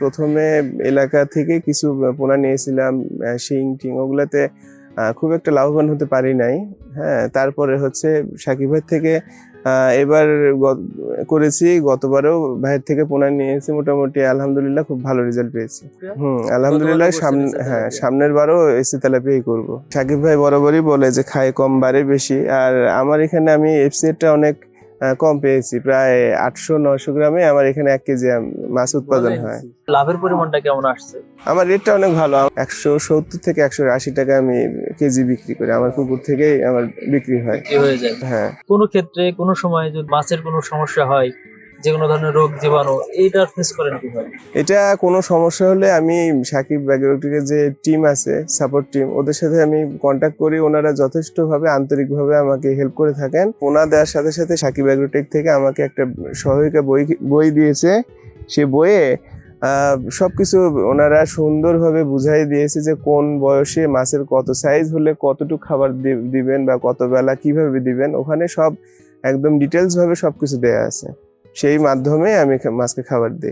প্রথমে এলাকা থেকে কিছু পোনা নিয়েছিলাম, শিং টিং ওগুলাতে খুব একটা লাভবান হতে পারি নাই। হ্যাঁ, তারপরে হচ্ছে সাকিব ভাই থেকে এবার করেছি। গতবারও ভাইয়ের থেকে পোনা নিয়েছি, মোটামুটি আলহামদুলিল্লাহ খুব ভালো রেজাল্ট পেয়েছি। আলহামদুলিল্লাহ সামনের বারও এসি তেলাপিয়াই করবো। সাকিব ভাই বরাবরই বলে যে খায় কম বাড়ে বেশি, আর আমার এখানে আমি এফসিটা অনেক কম পেয়েছি, প্রায় 800-900 গ্রামে আমার এখানে 1 কেজি মাছ উৎপাদন হয়। লাভের পরিমাণটা কেমন আসছে? আমার রেটটা অনেক ভালো, 170 থেকে 180 টাকা আমি কেজি বিক্রি করি। আমার পুকুর থেকেই আমার বিক্রি হয়। হয়ে যায়। হ্যাঁ, কোনো ক্ষেত্রে কোনো সময় যদি মাছের কোনো সমস্যা হয়, যে কোনো ধরনের রোগ জীবাণু, এইটার ফেস করেন কিভাবে? এটা কোনো সমস্যা হলে আমি সাকিব অ্যাগ্রোটেকের যে টিম আছে, সাপোর্ট টিম, ওদের সাথে আমি কন্ট্যাক্ট করি। ওনারা যথেষ্টভাবে আন্তরিকভাবে আমাকে হেল্প করে থাকেন। পোনা দেওয়ার সাথে সাথে সাকিব অ্যাগ্রোটেক থেকে আমাকে একটা সহায়িকা বই দিয়েছে। সে বইয়ে সবকিছু ওনারা সুন্দরভাবে বুঝাই দিয়েছে যে কোন বয়সে মাছের কত সাইজ হলে কতটুকু খাবার দিবেন বা কত বেলা কিভাবে দিবেন। ওখানে সব একদম ডিটেলস ভাবে সবকিছু দেয়া আছে। সেই মাধ্যমে আমি মাছকে খাবার দিই।